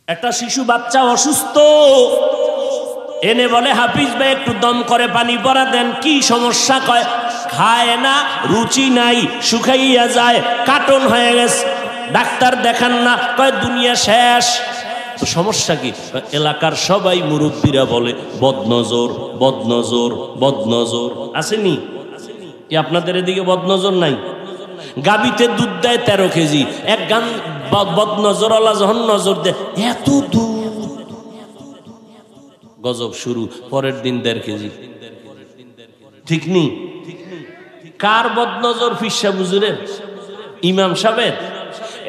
একটা শিশু বাচ্চা অসুস্থ, এনে বলে হাফিজ ভাই একটু দম করে পানি পরা দেন। কি সমস্যা? কয় খায় না, রুচি নাই, শুকাইয়া যায়, কাটন হয়ে গেছে। ডাক্তার দেখান না, কয় দুনিয়া শেষ। তো সমস্যা কি? এলাকার সবাই মুরব্বীরা বলে বদনজর, বদনজর, বদনজর। আসেনি কি আপনাদের এদিকে বদনজর নাই? গাবিতে দুধ দেয় 13 কেজি, এক গান বদনজরওয়ালা যখন নজর দেয় এত দুধ, গজব শুরু। পরের দিন 1.5 কেজি। ঠিক নি? কার বদনজর? ফিসা বুজুরের, ইমাম সাহেবের।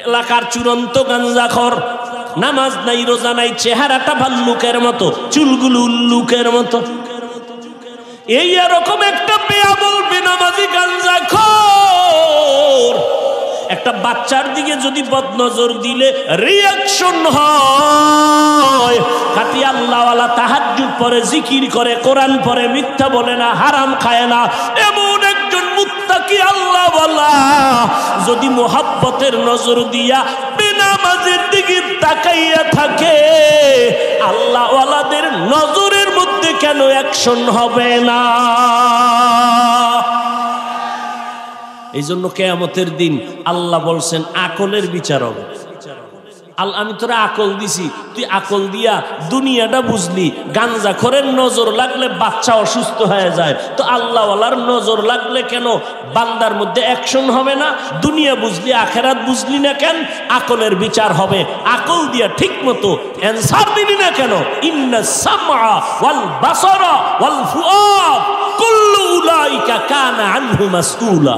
এলাকার চূড়ান্ত গাঞ্জাখর, নামাজ নাই, রোজা নাই, চেহারাটা ভাল্লুকের মতো, চুলগুলো উল্লুকের মতো। এই এরকম একটা বেয়ামল বেনামাজি গাঞ্জাখর একটা বাচ্চার দিকে যদি বদনজর দিলে রিয়াকশন হয়। খাতি আল্লাহওয়ালা, তাহাজ্জুদ পড়ে, জিকির করে, কোরআন পড়ে, মিথ্যা বলে না, হারাম খায় না, এমন একজন মুত্তাকি আল্লাহওয়ালা যদি মোহাব্বতের নজর দিয়া বেনামাজের দিকে তাকাইয়া থাকে, আল্লাহওয়ালাদের নজরের মধ্যে কেন অ্যাকশন হবে না? এই জন্য কিয়ামতের দিন আল্লাহ বলছেন আকলের বিচার হবে। আমি তোরা আকল দিছি, তুই আকল দিয়া দুনিয়াটা বুঝলি। গাঞ্জাখোরের নজর লাগলে বাচ্চা অসুস্থ হয়ে যায়, তো আল্লাহওয়ালার নজর লাগলে কেন বান্দার মধ্যে অ্যাকশন হবে না? দুনিয়া বুঝলি, আখেরাত বুঝলি না কেন? আকলের বিচার হবে। আকল দিয়া ঠিক মতো অ্যানসার দিলি না কেন? ইন্নাস সামআ ওয়াল বাসারা ওয়াল ফুআদ কুল্লু উলাইকা কানা আনহু মাসউলা।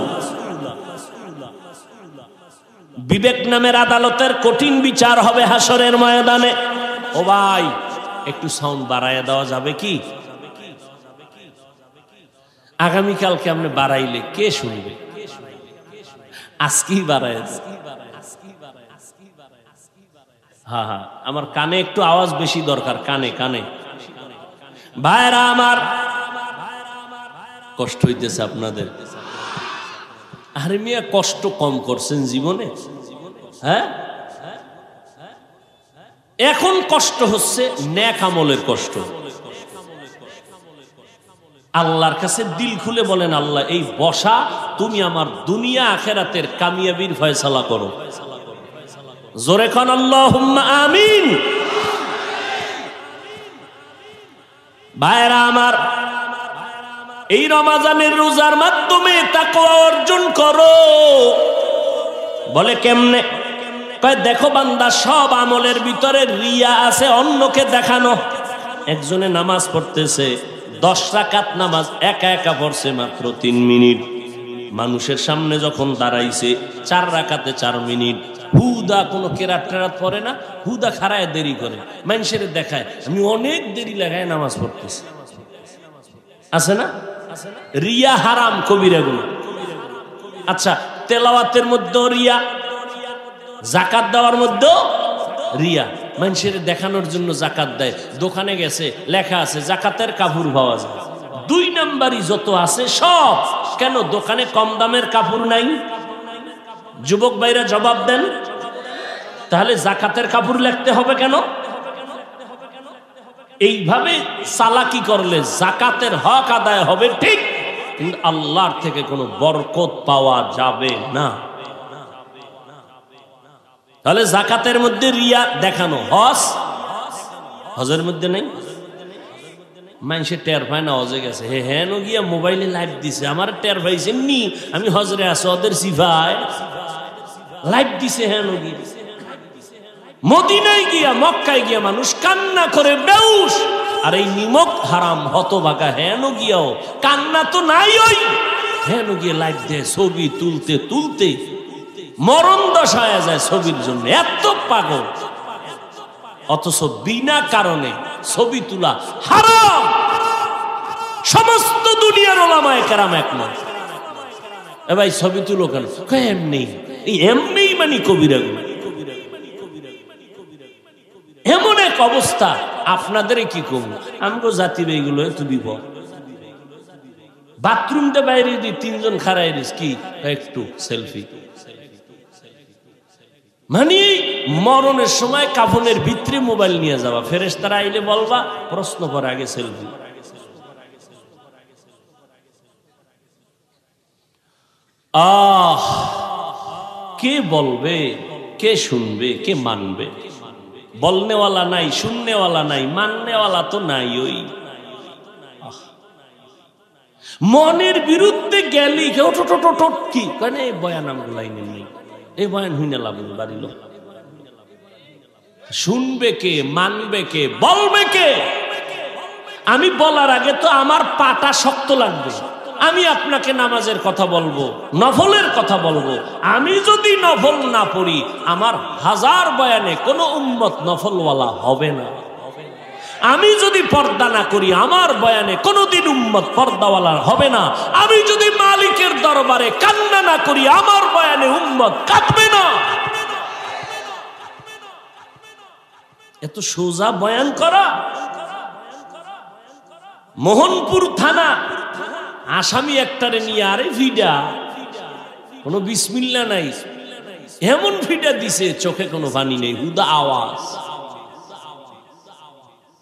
বিবেক নামের আদালতের কঠিন বিচার হবে হাসরের ময়দানে। ও ভাই, একটু সাউন্ড বাড়াইয়া দেওয়া যাবে কি? আগামীকালকে আপনি বাড়াইলে কে শুনবে? আজকেই বাড়ায়। হ্যাঁ হ্যাঁ, আমার কানে একটু আওয়াজ বেশি দরকার, কানে কানে। ভাইরা আমার, কষ্ট হইতেছে আপনাদের? আরে মিয়া, কষ্ট কম করছেন জীবনে? হ্যাঁ, এখন কষ্ট হচ্ছে নেক আমলের কষ্ট। আল্লাহর কাছে দিল খুলে বলেন, আল্লাহ এই বসা তুমি আমার দুনিয়া আখেরাতের কামিয়াবির ফয়সালা করো। জোরে খান আল্লাহুম্মা আমিন। ভাইরা আমার, এই রমজানের রোজার মাধ্যমে তাকওয়া অর্জন করো। বলে কেমনে? কয় দেখো বান্দা, সব আমলের ভিতরে রিয়া আছে, অন্যকে দেখানো। একজনে নামাজ পড়তেছে, 10 রাকাত নামাজ একা একা পড়ছে মাত্র 3 মিনিট। মানুষের সামনে যখন দাঁড়াইছে 4 রাকাতে 4 মিনিট। হুদা কোনো কেরাত টেরাত পড়ে না, হুদা খাড়ায় দেরি করে, মানুষের দেখায় আমি অনেক দেরি লাগায় নামাজ পড়তেছি। আছে না? রিয়া হারাম কবিরা গুনাহ। আচ্ছা, তেলাওয়াতের মধ্যে রিয়া, যাকাত দেওয়ার মধ্যে রিয়া। মানুষের দেখানোর জন্য যাকাত দেয়, দোকানে গেছে লেখা আছে যাকাতের কাপড় পাওয়া যায়। 2 নাম্বারই যত আছে সব। কেন দোকানে কম দামের কাপড় নাই? যুবক ভাইরা জবাব দেন। তাহলে যাকাতের কাপড় লিখতে হবে কেন? এইভাবে চালাকি করলে যাকাতের হক আদায় হবে ঠিক, কিন্তু আল্লাহর থেকে কোনো বরকত পাওয়া যাবে না। তাহলে যাকাতের মধ্যে রিয়া দেখানো, হজের মধ্যে নেই। মানুষের টের পায় না হজে গেছে, হ্যাঁ গিয়া মোবাইলে লাইভ দিছে, আমার টের পাইছেন নি আমি হজরে আছি, ওদের সিফায় লাইভ দিছে। হ্যাঁ গিয়ে মদিনায় গিয়া, মক্কায় গিয়া মানুষ কান্না করে বেউস, আর এই নিমক হারাম হতভাগা হেন গিয়াও কান্না তো নাই। ওই হেন গিয়ে লাইভ দেয়, ছবি তুলতে তুলতে মরণ দশায় যায় ছবির জন্য, এত পাগল। অথচ বিনা কারণে ছবি তোলা হারাম। সমস্ত দুনিয়ার ওলামায়ে কেরাম একমত। এ ভাই ছবি তুলো কেন? এমনি, এমনি মানে কবিরা গুনাহ। এমন এক অবস্থা, আপনাদের কি কম, আমগো জাতি এইগুলো তুলিব। বাথরুমটা বাইরে দিয়ে 3 জন খাড়াই দিস, কি একটু সেলফি। মানে মরণের সময় কাফনের ভিতরে মোবাইল নিয়ে যাওয়া, ফেরেশতারা আইলে বলবা প্রশ্ন করে আগে সেলফি। কে বলবে, কে শুনবে, কে মানবে? বলনেওয়ালা নাই, শুননেওয়ালা নাই, মাননেওয়ালা তো নাই। ওই মনের বিরুদ্ধে গেলি কি মানে বয়ান আমার লাইনে নেই, এই বয়ান হইনা লাভ বাড়িল। শুনবে কে, মানবে কে, বলবে কে? আমি বলার আগে তো আমার পাটা শক্ত লাগবে। আমি আপনাকে নামাজের কথা বলবো, নফলের কথা বলবো। আমি যদি নফল না পড়ি, আমার হাজার বয়ানে কোনো উম্মত নফলওয়ালা হবে না। আমি যদি পর্দা না করি, আমার বয়ানে কোনোদিন উম্মত পর্দাওয়ালা হবে না। আমি যদি মালিকের দরবারে কান্না না করি, আমার বয়ানে উম্মত কাঁদবে না। এত সোজা বয়ান করা। মোহনপুর থানা আসামি একটারে নিয়ে আরে ভিডা, কোনো বিসমিল্লা নাই, এমন ভিডা দিছে চোখে কোনো পানি নেই, হুদা আওয়াজ।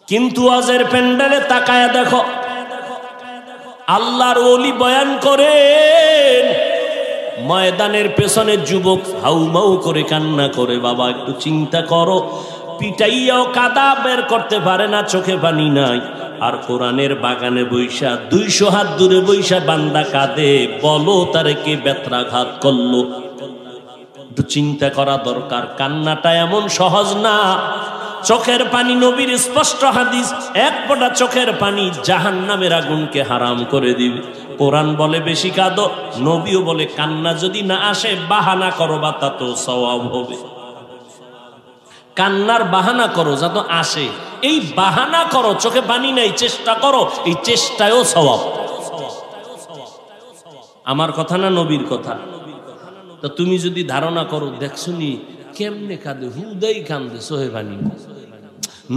কিন্তু আজের প্যান্ডেলে তাকায়া দেখো, আল্লাহর ওলি বয়ান করেন, ময়দানের পেছনে যুবক হাউমাউ করে কান্না করে। বাবা একটু চিন্তা করো, পিটাইয়াও কাদা বের করতে পারে না, চোখে পানি নাই। আর কোরআনের বাগানে বৈশা 200 হাত দূরে বৈশা বান্দা কাঁদে, বলো তারে কে বেত্রাঘাত করলো? একটু চিন্তা করা দরকার। কান্নাটা এমন সহজ না। চোখের পানি, নবীর স্পষ্ট হাদিস, এক ফোঁটা চোখের পানি জাহান্নামের আগুনকে হারাম করে দিবে। কোরআন বলে বেশি কাঁদো, নবীও বলে কান্না যদি না আসে বাহানা করো, বা তা তো সওয়াব হবে। কান্নার বাহানা করো যাতে আসে, এই বাহানা করো। চোখে পানি নাই, চেষ্টা করো, এই চেষ্টায়ও সওয়াব। আমার কথা না, নবীর কথা। তো তুমি যদি ধারণা করো, দেখছনি কেমনে কাঁদে, হুদাই কান্দে, চোখে পানি।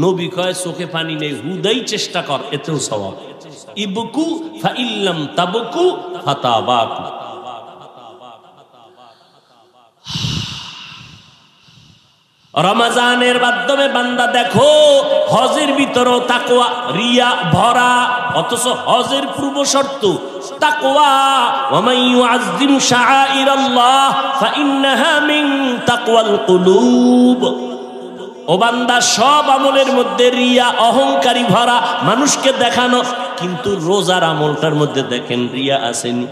নবী কয় চোখে পানি নেই, হুদাই চেষ্টা কর, এতেও সওয়াব। ইবকু ফাইল্লাম তাবকু ফাতাবাকু। রমজানের মাধ্যমে বান্দা দেখো, হজের ভিতরও তাকওয়া রিয়া ভরা, অথচ হজের পূর্ব শর্ত তাকওয়া। ওয়া মান ইউআযযিম শাআইরাল্লাহ ফাইন্নাহা মিন তাকওয়াল কুলুব। ও বান্দা, সব আমলের মধ্যে রিয়া, অহংকারী ভরা, মানুষকে দেখানো। কিন্তু রোজার আমলটার মধ্যে দেখেন রিয়া আসেনি।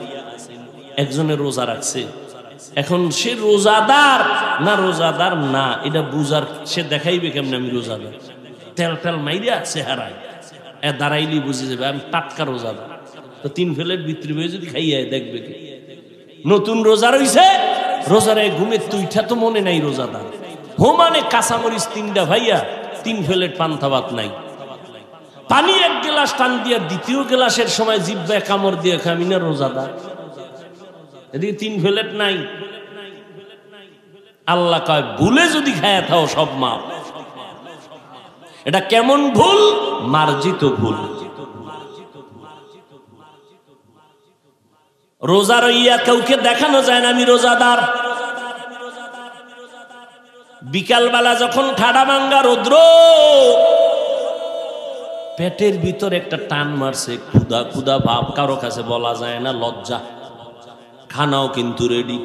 একজনের রোজা রাখছে, এখন সে রোজাদার না রোজাদার না এটা বুঝার, সে দেখাইবে কেমনে আমি রোজাদার? তেল তেল মাইরা চেহারায় দাঁড়াইলি বুঝে যাবে আমি টাটকা রোজাদার। তো 3 প্লেট বিক্রি হয়ে যদি খাইয়া দেখবে কি? নতুন রোজা রইছে, রোজারে ঘুমে তুইটা তো মনে নাই রোজাদার। হোমানে কাঁচামরিচ 3টা ভাইয়া, 3 প্লেট পান্তা ভাত নাই। পানি 1 গ্লাস টান দিয়া দ্বিতীয় গ্লাসের সময় জিব্বায় কামড় দিয়ে খামি না রোজাদার? এদিকে 3 প্লেট নাই। আল্লাহ কয় ভুলে যদি খায়া থাও সব মাপ। এটা কেমন ভুল? মার্জিত ভুল। রোজা রইয়া কাউকে দেখানো যায় না আমি রোজাদার। বিকালবেলা যখন ঠাডা ভাঙ্গা রৌদ্র, পেটের ভিতর একটা টান মারছে, ক্ষুধা ক্ষুধা ভাব, কারো কাছে বলা যায় না, লজ্জা। খানাও কিন্তু রেডি,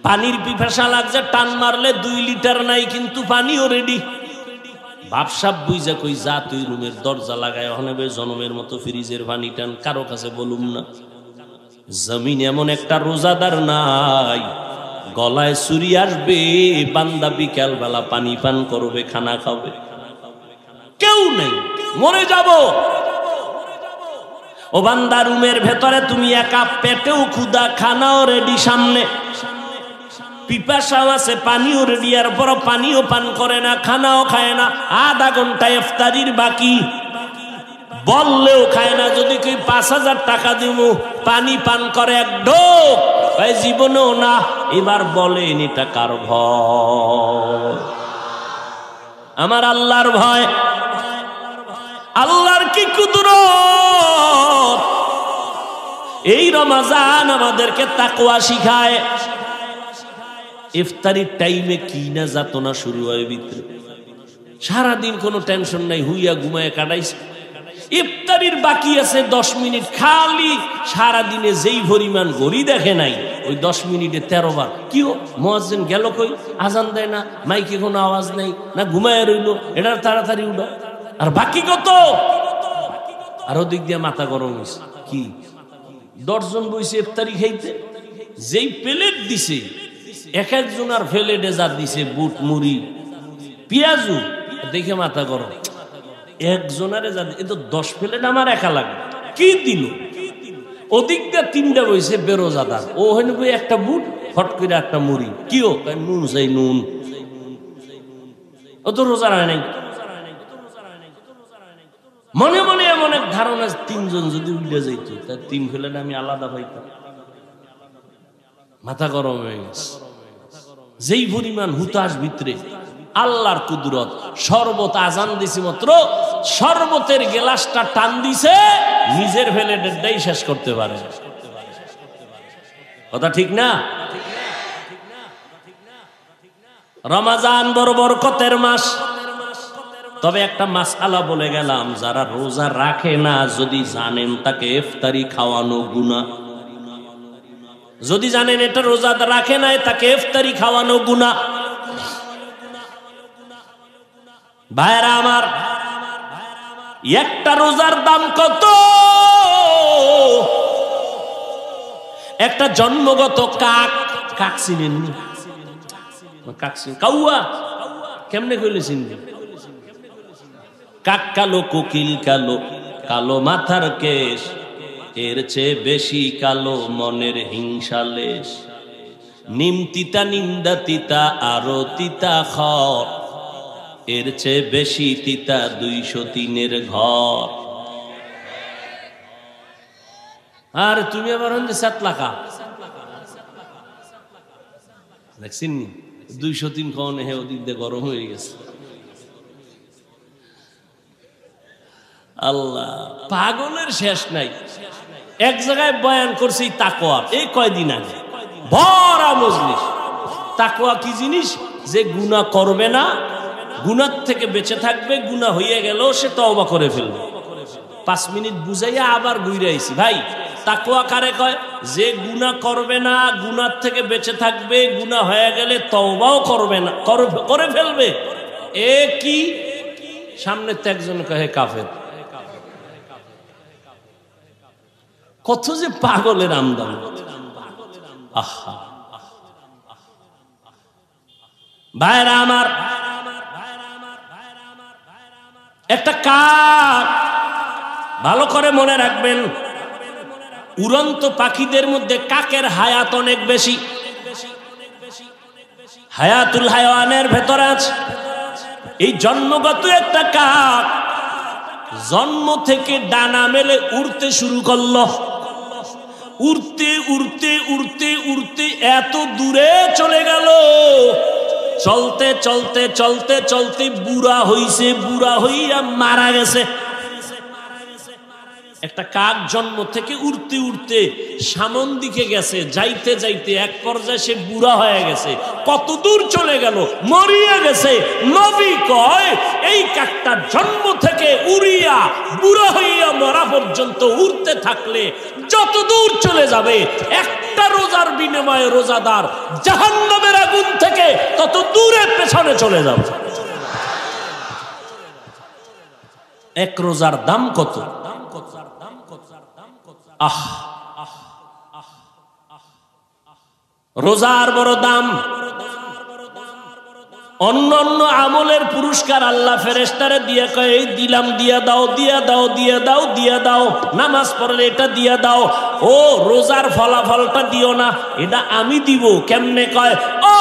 পানির পিপাসা লাগছে, টান মারলে 2 লিটার নাই, কিন্তু পানিও রেডি। বাপসাপ বুঝা কই যা তুই রুমের দরজা লাগায় হনেবে জনমের মতো ফ্রিজের পানি টান, কারো কাছে বলুম না। জমিন এমন একটা রোজাদার নাই, গলায় ছুরি আসবে, বান্দা বিকাল বেলা পানি পান করবে, খানা খাবে, কেউ নেই, মরে যাব। ও বান্দা, রুমের ভেতরে তুমি একা, পেটেও ক্ষুধা, খানাও রেডি সামনে, পিপাসাও আছে, পানিও রেডি, আর বড় পানিও পান করে না, খানাও খায় না। আধা ঘন্টা ইফতারির বাকি, বললেও খায় না। যদি কেউ 5000 টাকা দিব পানি পান করে 1 ঢোক, ভাই জীবনেও না। এবার বলেন এটা কার ভয়? আমার আল্লাহর ভয়। আল্লাহর কি কুদরত! এই রমজান আমাদেরকে তাকওয়া শিখায়। ইফতারির টাইমে কি না যাতনা শুরু হয় ভিতরে। সারাদিন কোনো টেনশন নাই, হুইয়া ঘুমায় কাটাইছে। ইফতারির বাকি আছে 10 মিনিট, খালি সারাদিনে যেই পরিমাণ ঘড়ি দেখে নাই ওই 10 মিনিটে 13 বার কি মুয়াজ্জিন গেল কই, আজান দেয় না, মাইকে কোনো আওয়াজ নাই, না ঘুমায় রইল, এটা তাড়াতাড়ি উঠো। আর বাকি কত? আর ওদিক দিয়ে মাথা গরম হয়েছে। কি 10 জন বইছে ইফতারি খাইতে, যেই প্লেট দিছে এক একজন আর প্লেটে যা দিছে বুট মুড়ি পেঁয়াজু, দেখে মাথা গরম। একজনারে যা এ তো 10 প্লেট আমার একা লাগে, কি দিল? ওদিক দিয়ে 3টা বইছে বেরোজাদার, ও হইল বই একটা বুট, ফট করে একটা মুড়ি, কি ও নুন চাই নুন, ও তো রোজা হয় নাই। মনে মনে এমন এক ধারণা, 3 জন যদি উল্টে যাইতো তার 3 প্লেট আমি আলাদা পাইতাম। মাথা গরম হয়ে গেছে। যেই পরিমাণ হুতাশ ভিতরে, আল্লাহর কুদরত, শরবত আজান দিছি মাত্র শরবতের গ্লাসটা টান দিছে, নিজের প্লেটেরটাই শেষ করতে পারে। কথা ঠিক না? রমজান বড় বরকতের মাস। তবে একটা মাসআলা বলে গেলাম, যারা রোজা রাখে না যদি জানেন তাকে ইফতারি খাওয়ানো গুনাহ, যদি জানেন এটা রোজা রাখে নাই তাকে ইফতারি খাওয়ানো গুনাহ। ভাইরা আমার, একটা রোজার দাম কত? একটা জন্মগত কাক, কাক চিনেন? কাক চিন, কাউয়া কেমনে কইলে চিনবে? কাক কালো, কোকিল কালো, কালো মাথার কেশ, এর চেয়ে বেশি কালো মনের হিংসালেশ। নিম তিতা নিন্দা তিতা আরো তিতা খর, এর চেয়ে বেশি তিতা 203-এর ঘর। আর তুমি আবার হন যে সাতলাকা দেখছেন 203 কনে হে ওদিক দিয়ে গরম হয়ে গেছে। আল্লাহ, পাগলের শেষ নাই। এক জায়গায় বয়ান করছি তাকওয়া, এই কয়দিন আগে ভরা মজলিস। তাকওয়া কি জিনিস? যে গুনাহ করবে না, গুনাহ থেকে বেঁচে থাকবে, গুনাহ হয়ে গেল সে তওবা করে ফেলবে। 5 মিনিট বুঝাইয়া আবার ঘুরে আইছি। ভাই, তাকওয়া কারে কয়? যে গুনাহ করবে না, গুনাহ থেকে বেঁচে থাকবে, গুনাহ হয়ে গেলে তওবাও করবে না, করে ফেলবে। এ কি? সামনে তো একজন কয় কাফের। কত যে পাগলের আমদানি! আহা ভাইরা আমার, একটা কাক, ভালো করে মনে রাখবেন, উড়ন্ত পাখিদের মধ্যে কাকের হায়াত অনেক বেশি। হায়াতুল হায়াওয়ানের ভেতরে আছে। এই জন্মগত একটা কাক জন্ম থেকে ডানা মেলে উড়তে শুরু করলো। উড়তে উড়তে উড়তে উড়তে এত দূরে চলে গেল, চলতে চলতে চলতে চলতে বুড়া হইছে, বুড়া হইয়া মারা গেছে। একটা কাক জন্ম থেকে উড়তে উড়তে সামন দিকে গেছে, যাইতে যাইতে এক পর্যায়ে সে বুড়া হয়ে গেছে। কত দূর চলে গেল, মরিয়া গেছে। নবী কয়, এই কাকটা জন্ম থেকে উড়িয়া বুড়া হইয়া মরা পর্যন্ত উড়তে থাকলে যত দূর চলে যাবে, একটা রোজার বিনিময়ে রোজাদার জাহান্নামের আগুন থেকে তত দূরে পেছনে চলে যাবে। এক রোজার দাম কত? আহ, রোজার বড় দাম। অন্য অন্য আমলের পুরস্কার আল্লাহ ফেরেশতারে দিয়ে কয়, এই দিলাম, দিয়া দাও, দিয়া দাও, দিয়া দাও, দিয়া দাও। নামাজ পড়লে এটা দিয়া দাও। ও রোজার ফলাফলটা দিও না, এটা আমি দিব। কেমনে? কয়, ও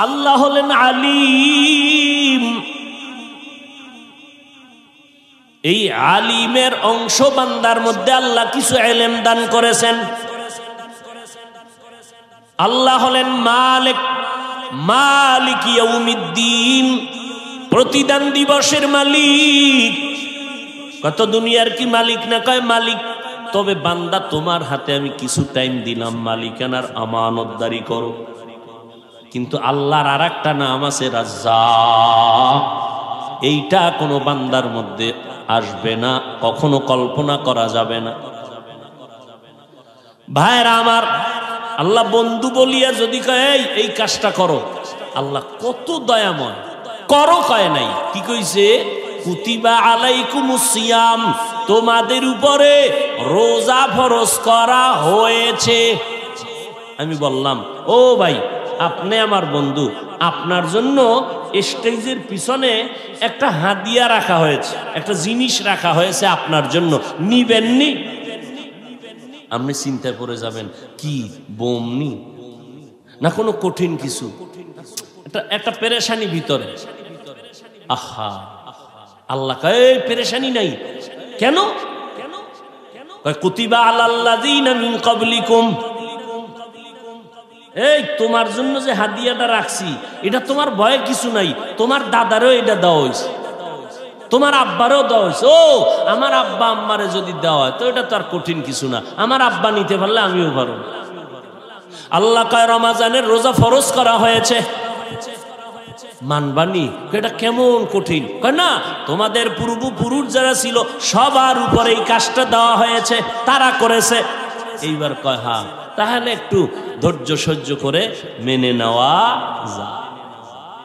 আল্লাহ হলেন আলিম। এই আলিমের অংশ বান্দার মধ্যে আল্লাহ কিছু ইলম দান করেছেন। আল্লাহ হলেন মালিক, মালিক ইয়াউমিদ্দিন, প্রতিদান দিবসের মালিক। কত দুনিয়ার কি মালিক না? কয় মালিক। তবে বান্দা, তোমার হাতে আমি কিছু টাইম দিলাম, মালিকানার আমানতদারি করো। কিন্তু আল্লাহর আর একটা নাম আছে রাজ্জাক। এইটা কোনো বান্দার মধ্যে আসবে না, কখনো কল্পনা করা যাবে না। ভাইরা আমার, আল্লাহ বন্ধু বলিয়া যদি কয় এই কাজটা করো, আল্লাহ কত দয়াময়, করো কয় নাই, কি কইছে? কুতিবা আলাইকুমুস সিয়াম, তোমাদের উপরে রোজা ফরজ করা হয়েছে। আমি বললাম, ও ভাই আপনি আমার বন্ধু, আপনার জন্য স্টেজের পিছনে একটা হাদিয়া রাখা হয়েছে, একটা জিনিস রাখা হয়েছে আপনার জন্য, নিবেননি? আপনি চিন্তায় পড়ে যাবেন, কি বোমনি না কোনো কঠিন কিছু, একটা পেরেশানি ভিতরে। আহা, আল্লাহ কয় পেরেশানি নাই কেন? কুতিবা আলাল্লাযীনা মিন ক্বাবলিকুম, এই তোমার জন্য যে হাদিয়াটা রাখছি এটা তোমার ভয়ে কিছু নাই, তোমার দাদারও এটা দেওয়া হয়েছে, তোমার আব্বারও দেওয়া হয়েছে। ও আমার আব্বা আম্মারে যদি দেওয়া হয় তো এটা তো আর কঠিন কিছু না, আমার আব্বা নিতে পারলে আমিও পারব। আল্লাহ কয় রমজানের রোজা ফরজ করা হয়েছে, মানবানি? এটা কেমন কঠিন? কয় না, তোমাদের পূর্বপুরুষ যারা ছিল সবার উপরে এই কাজটা দেওয়া হয়েছে, তারা করেছে। এইবার কয় হ্যাঁ, তাহলে একটু ধৈর্য সহ্য করে মেনে নেওয়া যায়।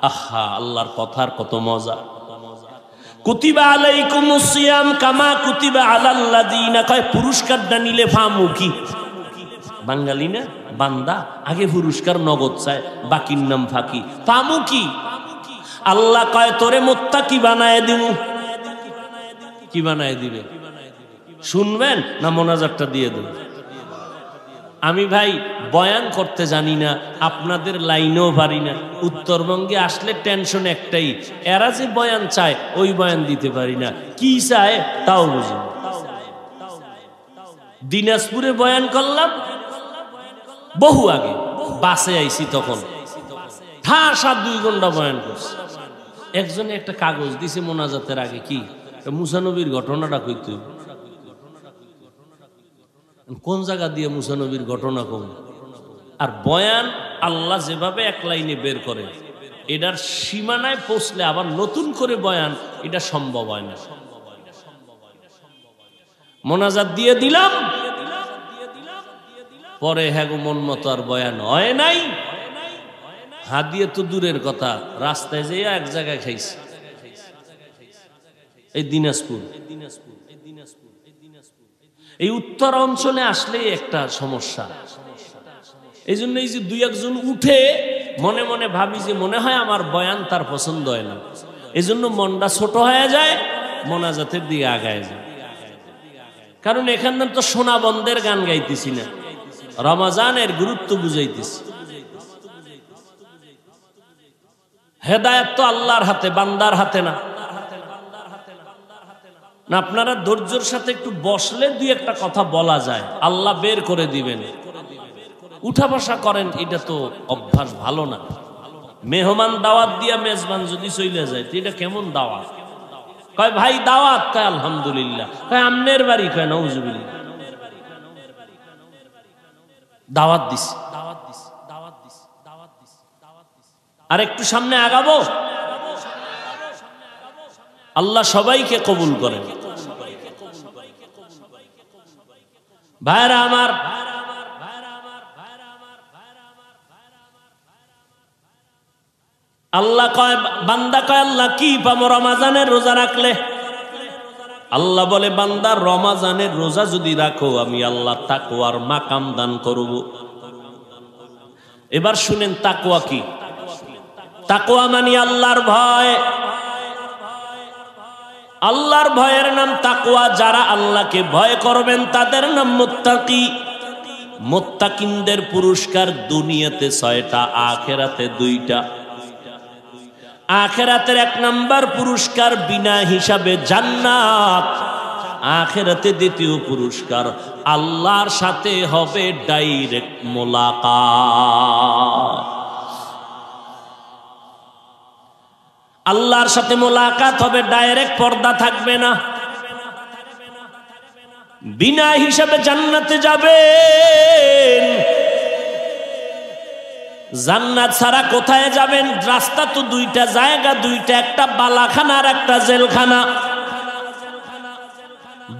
আহা, আল্লাহর কথার কত মজা। কুতিবা আলাইকুমুস সিয়াম কামা কুতিবা আলাল্লাযীনা, কয় পুরস্কারটা নিলে ফামু কি? বাঙালি না বান্দা, আগে পুরস্কার নগদ চায়, বাকির নাম ফাঁকি। ফামু কি? আল্লাহ কয় তোরে মুত্তাকি বানায় দিব। কি বানায় দিবে? শুনবেন না মোনাজাতটা দিয়ে দেব? আমি ভাই বয়ান করতে জানি না, আপনাদের লাইনেও পারি না। উত্তরবঙ্গে আসলে টেনশন একটাই, এরা যে বয়ান চায় ওই বয়ান দিতে পারি না, কি চায় তাও বুঝি না। দিনাজপুরে বয়ান করলাম বহু আগে, বাসে আইছি তখন, ঠাসা 2 ঘন্টা বয়ান করছি। একজনে একটা কাগজ দিছে মোনাজাতের আগে, কি মুসা নবীর ঘটনাটা কইতে, কোন জায়গা দিয়ে মুসা নবীর ঘটনা কম। আর বয়ান আল্লাহ যেভাবে এক লাইনে বের করে, এটার সীমানায় পৌঁছলে আবার নতুন করে বয়ান, এটা সম্ভব হয় না। মোনাজাত দিয়ে দিলাম, পরে হ্যাঁ গো মন মতো আর বয়ান হয় নাই। হাদিয়া তো দূরের কথা, রাস্তায় যেয়ে এক জায়গায় খাইছি, এই দিনাজপুর। এই উত্তর অঞ্চলে আসলে একটা সমস্যা। এই জন্য এই যে 2-1 জন উঠে মনে মনে ভাবি যে মনে হয় আমার বয়ান তার পছন্দ হয় না, এই জন্য মনটা ছোট হয়ে যায়, মোনাজাতের দিকে আগায় যায়। কারণ এখানে তো সোনা বন্ধের গান গাইতেছি না, রমজানের গুরুত্ব বুঝাইতেছি। হেদায়েত তো আল্লাহর হাতে, বান্দার হাতে না। না আপনারা ধৈর্যের সাথে একটু বসলে 2-1টা কথা বলা যায়, আল্লাহ বের করে দিবেন। উঠা বসা করেন, এটা তো অভ্যাস ভালো না। মেহমান দাওয়াত দিয়া মেজবান যদি চলে যায় তো এটা কেমন দাওয়াত? কয় ভাই দাওয়াত, কয় আলহামদুলিল্লাহ, কয় আমনের বাড়ি, কয় নাউজুবিল্লাহ। দাওয়াত দিছি, আর একটু সামনে আগাবো, আল্লাহ সবাইকে কবুল করেন। ভাইরা আমার, আল্লাহ কয়, বান্দা কয় আল্লাহ কি পাবো রমজানের রোজা রাখলে? আল্লাহ বলে বান্দা রমজানের রোজা যদি রাখো আমি আল্লাহ তাকওয়ার মাকাম দান করব। এবার শুনেন তাকওয়া কি? তাকওয়া মানে আল্লাহর ভয়। আল্লাহর ভয়ের নাম তাকওয়া। যারা আল্লাহকে ভয় করবেন তাদের নাম মুত্তাকি। মুত্তাকিনদের পুরস্কার দুনিয়াতে 6টা, আখিরাতে 2টা। আখিরাতের 1 নাম্বার পুরস্কার বিনা হিসাবে জান্নাত। আখিরাতে 2য় পুরস্কার আল্লাহর সাথে হবে ডাইরেক্ট মোলাকাত। আল্লাহর সাথে মোলাকাত হবে, ডাইরেক্ট পর্দা থাকবে না। বিনা হিসাবে জান্নাতে যাবেন। জান্নাত ছাড়া কোথায় যাবেন? রাস্তা তো দুইটা, জায়গা দুইটা, একটা বালাখানা আর একটা জেলখানা।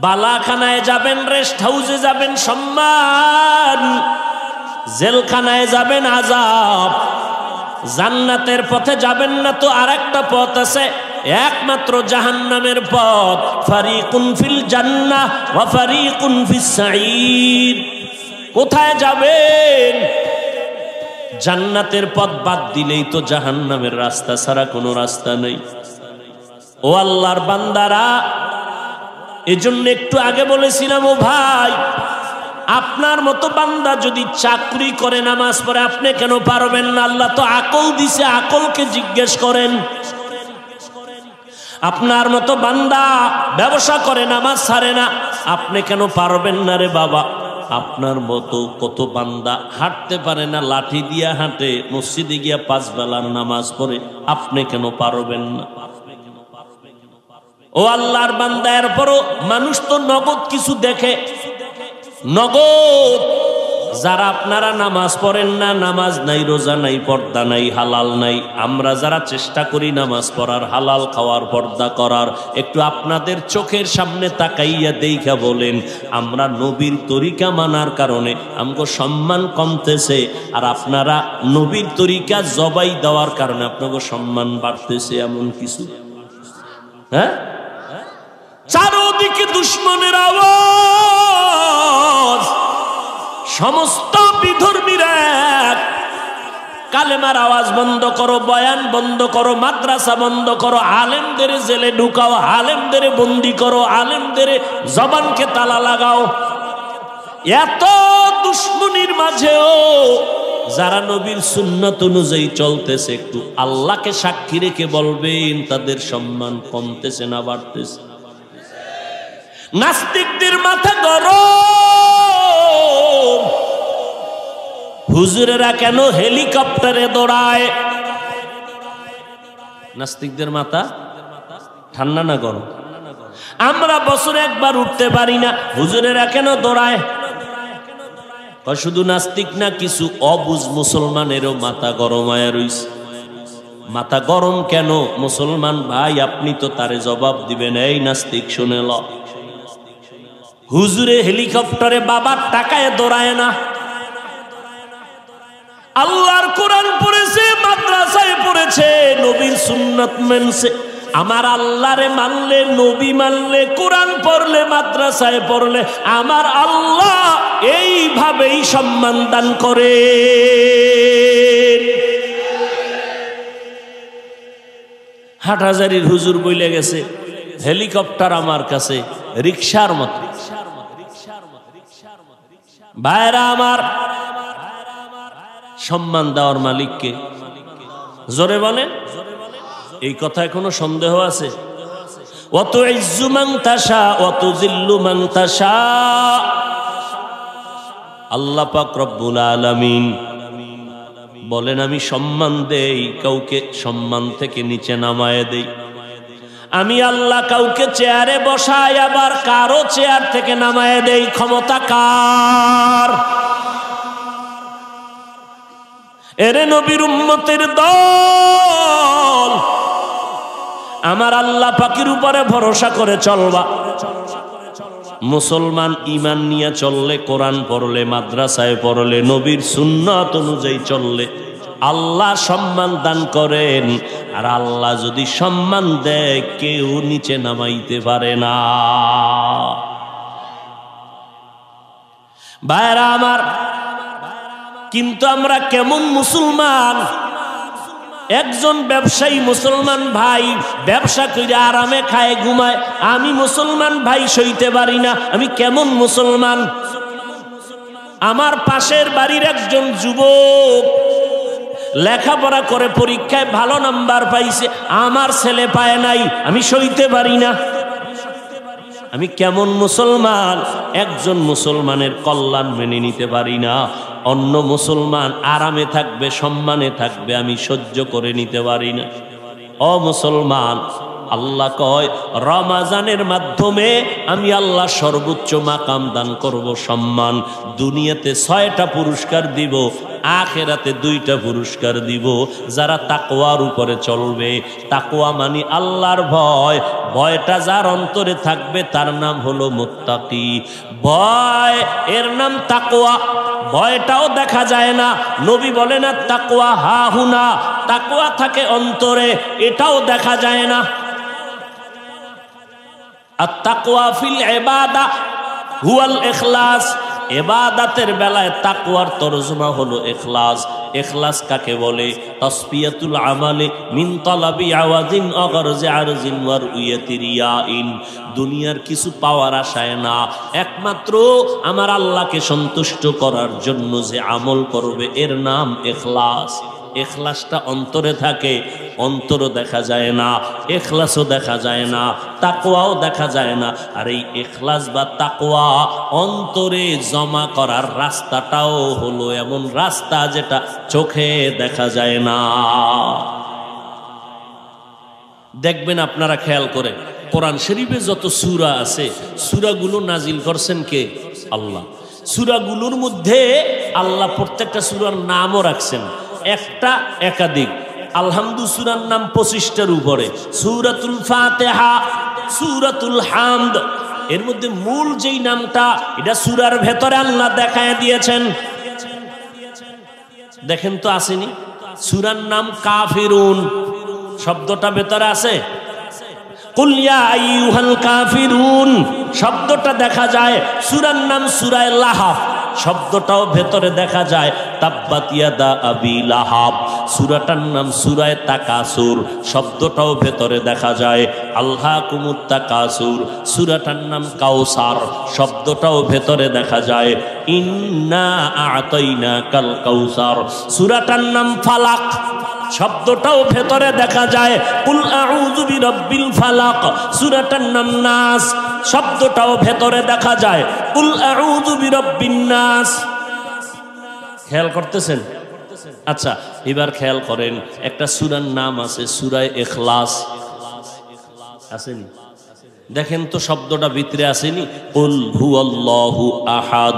বালাখানায় যাবেন, রেস্ট হাউসে যাবেন সম্মান, জেলখানায় যাবেন আযাব। জান্নাতের পথে যাবেন না তো আরেকটা পথ আছে, একমাত্র জাহান্নামের পথ। ফারিকুন ফিল জান্নাহ ওয়া ফারিকুন ফিস সাঈদ। কোথায় যাবেন? জান্নাতের পথ বাদ দিলেই তো জাহান্নামের রাস্তা ছাড়া কোনো রাস্তা নেই। ও আল্লাহর বান্দারা, এজন্য একটু আগে বলেছিলাম, ও ভাই, আপনার মতো বান্দা যদি চাকরি করে নামাজ পড়ে আপনি কেন পারবেন না? আল্লাহ তো আকল দিছে, আকলকে জিজ্ঞেস করেন। আপনার মতো বান্দা ব্যবসা করে নামাজ ছাড়ে না, আপনি কেন পারবেন না রে বাবা? আপনার মতো কত বান্দা হাঁটতে পারে না, লাঠি দিয়া হাঁটে, মসজিদে গিয়া 5 বেলার নামাজ পড়ে, আপনি কেন পারবেন না? ও আল্লাহর বান্দা, এরপরও মানুষ তো নগদ কিছু দেখে, নগদ। যারা আপনারা নামাজ পড়েন না, নামাজ নাই, রোজা নাই, পর্দা নাই, হালাল নাই, আমরা যারা চেষ্টা করি নামাজ পড়ার, হালাল খাওয়ার, পর্দা করার, একটু আপনাদের চোখের সামনে তাকাইয়া দেখা বলেন, আমরা নবীর তরিকা মানার কারণে আমগো সম্মান কমতেছে, আর আপনারা নবীর তরিকা জবাই দেওয়ার কারণে আপনাকে সম্মান বাড়তেছে এমন কিছু? হ্যাঁ, চারদিকে দুশ্মনের আওয়াজ, সমস্ত বিধর্মীরা কালেমার আওয়াজ বন্ধ করো, বয়ান বন্ধ করো, মাদ্রাসা বন্ধ করো, আলেমদের জেলে ঢুকাও, আলেমদের বন্দি করো, আলেমদের জবানকে তালা লাগাও। এত দুশ্মনীর মাঝেও যারা নবীর সুন্নাত অনুযায়ী চলতেছে, একটু আল্লাহকে সাক্ষী রেখে বলবেন তাদের সম্মান কমতেছে না বাড়তেছে? নাস্তিকদের মাথা গরম, হুজুরেরা কেন হেলিকপ্টারে দৌড়ায়? নাস্তিকদের মাথা ঠান্ডা না গরম? আমরা বছরে একবার উঠতে পারি না, হুজুরেরা কেন দৌড়ায়? শুধু নাস্তিক না, কিছু অবুঝ মুসলমানেরও মাথা গরম হয়ে রইছে। মাথা গরম কেন? মুসলমান ভাই, আপনি তো তারে জবাব দিবেন। এই নাস্তিক শুনে ল, হুজুরে হেলিকপ্টারে বাবার টাকায় দৌড়ায় না, আল্লাহর কোরআন পড়েছে, মাদ্রাসায় পড়েছে, নবীর সুন্নাত মানছে। আমার আল্লাহরে মানলে, নবী মানলে, কোরআন পড়লে, মাদ্রাসায় পড়লে আমার আল্লাহ এইভাবেই সম্মান দান করে। হাটহাজারীর হুজুর বইলে গেছে, হেলিকপ্টার আমার কাছে রিকশার মতো। ভাইরা আমার, সম্মান দেওয়ার মালিককে জোরে বলেন। এই কথায় কোনো সন্দেহ আছে? অত ইজ্জু মান তাশা অত জিল্লু মান তাশা। আল্লাহ পাক রব্বুল আলামিন বলেন, আমি সম্মান দেই, কাউকে সম্মান থেকে নিচে নামায় দেই। আমি আল্লাহ কাউকে চেয়ারে বসাই, আবার কারো চেয়ার থেকে নামায় দেই। ক্ষমতা কার? এরে নবীর উম্মতের দল, আমার আল্লাহ পাকের উপরে ভরসা করে চলবা। মুসলমান ঈমান নিয়ে চললে, কোরআন পড়লে, মাদ্রাসায় পড়লে, নবীর সুন্নাত অনুযায়ী চললে আল্লাহ সম্মান দান করেন। আর আল্লাহ যদি সম্মান দেয়, কেউ নিচে নামাইতে পারে না। ভাইরা আমার, কিন্তু আমরা কেমন মুসলমান? একজন ব্যবসায়ী মুসলমান ভাই ব্যবসা করে আরামে খায়, ঘুমায়, আমি মুসলমান ভাই সইতে পারি না। আমি কেমন মুসলমান? আমার পাশের বাড়ির একজন যুবক লেখাপড়া করে পরীক্ষায় ভালো নাম্বার পাইছে, আমার ছেলে পায় নাই, আমি সইতে পারি না। আমি কেমন মুসলমান? একজন মুসলমানের কল্যাণ মেনে নিতে পারি না, অন্য মুসলমান আরামে থাকবে, সম্মানে থাকবে, আমি সহ্য করে নিতে পারি না। ও মুসলমান, আল্লাহ কয় রমাজানের মাধ্যমে আমি আল্লাহ সর্বোচ্চ মাকাম দান করব, সম্মান। দুনিয়াতে 6টা পুরস্কার দিব, আখিরাতে দুইটা পুরস্কার দিব যারা তাকওয়ার উপরে চলবে। তাকওয়া মানে আল্লাহর ভয়, ভয়টা যার অন্তরে থাকবে তার নাম হলো মুত্তাকি। ভয় এর নাম তাকওয়া। ভয়টাও দেখা যায় না, নবী বলেন না তাকওয়া হা হুনা, তাকওয়া থাকে অন্তরে, এটাও দেখা যায় না। আর তাকওয়া ফিল ইবাদা হুয়াল ইখলাস, ইবাদতের বেলায় তাকওয়ার তরজমা হলো ইখলাস। ইখলাস কাকে বলে? তাসফিয়াতুল আমালি মিন তালাবি আওয়াজিন অগরজে আরজিন ওয়ার উয়াতি রিয়াইন। দুনিয়ার কিছু পাওয়ার আশায় না, একমাত্র আমার আল্লাহকে সন্তুষ্ট করার জন্য যে আমল করবে এর নাম ইখলাস। ইখলাসটা অন্তরে থাকে, অন্তরও দেখা যায় না, ইখলাসও দেখা যায় না, তাকওয়াও দেখা যায় না। আর এই ইখলাস বা তাকওয়া অন্তরে জমা করার রাস্তাটাও হলো এমন রাস্তা যেটা চোখে দেখা যায় না। দেখবেন আপনারা খেয়াল করে, কোরআন শরীফে যত সূরা আছে, সূরাগুলো নাজিল করছেন কে? আল্লাহ। সূরাগুলোর মধ্যে আল্লাহ প্রত্যেকটা সূরার নামও রাখছেন, একটা একাধিক। আলহামদু সূরার নাম 25টার উপরে, সূরাতুল ফাতিহা, সূরাতুল হামদ। এর মধ্যে মূল যেই নামটা, এটা সূরার ভেতরে আল্লাহ দেখায় দিয়েছেন। দেখেন তো আসেনি? সূরার নাম কাফিরুন, শব্দটা ভেতরে আছে। কুল ইয়া আইয়ুহাল কাফিরুন শব্দটা দেখা যায়। সূরার নাম সূরায়ে লাহাব, শব্দটাও ভেতরে দেখা যায়। তাব্বাত ইয়াদা আবি লাহাব, সূরাটার নাম সূরায়ে তাকাসুর, শব্দটাও ভেতরে দেখা যায়। আলহাকুমুত তাকাসুর, সূরাটার নাম কাউসার, শব্দটাও ভেতরে দেখা যায়। ইন্না আ'তাইনাকাল কাউসার, সূরাটার নাম ফালাক, শব্দটাও ভেতরে দেখা যায়। কুল আউযু বিরাব্বিল ফালাক, সূরাটার নাম নাস, শব্দটাও ভেতরে দেখা যায়। কুল আউযু বিরাব্বিন নাস। খেয়াল করতেছেন? আচ্ছা, এবার খেয়াল করেন, একটা সূরার নাম আছে সূরায়ে ইখলাস, আসেনি? দেখেন তো শব্দটা ভিতরে আসেনি? কুল হুয়াল্লাহু আহাদ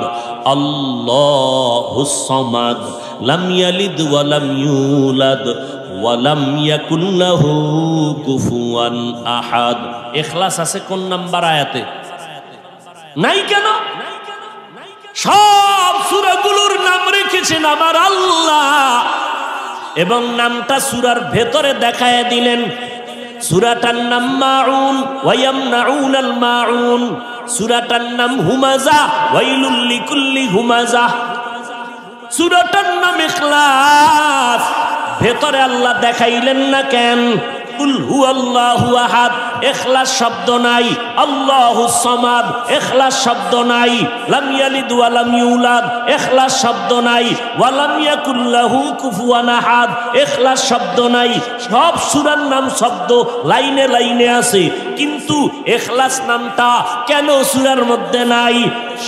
আল্লাহুস সামাদ লাম ইয়ালিদ ওয়া লাম ইউলাদ ওয়া লাম ইয়াকুল লাহু কুফুয়ান আহাদ। ইখলাস আছে কোন নাম্বার আয়াতে? নাই কেন? সব সূরাগুলোর নাম রেখেছেন আমার আল্লাহ, এবং নামটা সূরার ভেতরে দেখায় দিলেন। সূরাটার নাম মাউন ওয়া ইয়ামনাউনাল মাউন, সূরাটার নাম হুমাযা ওয়াইলুল লিকুল্লি হুমাযা, সূরাটার নাম ইখলাস। ভেতরে আল্লাহ দেখাইলেন না কেন? কুল হুয়াল্লাহু আহাদ, ইখলাস শব্দ নাই। আল্লাহুস সামাদ, ইখলাস শব্দ নাই। লাম ইয়ালিদ ওয়া লাম ইউলাদ, ইখলাস শব্দ নাই। ওয়া লাম ইয়াকুল লাহু কুফুয়ান আহাদ, ইখলাস শব্দ নাই। সব সূরার নাম শব্দ লাইনে লাইনে আছে, কিন্তু ইখলাস নামটা কেন সূরার মধ্যে নাই?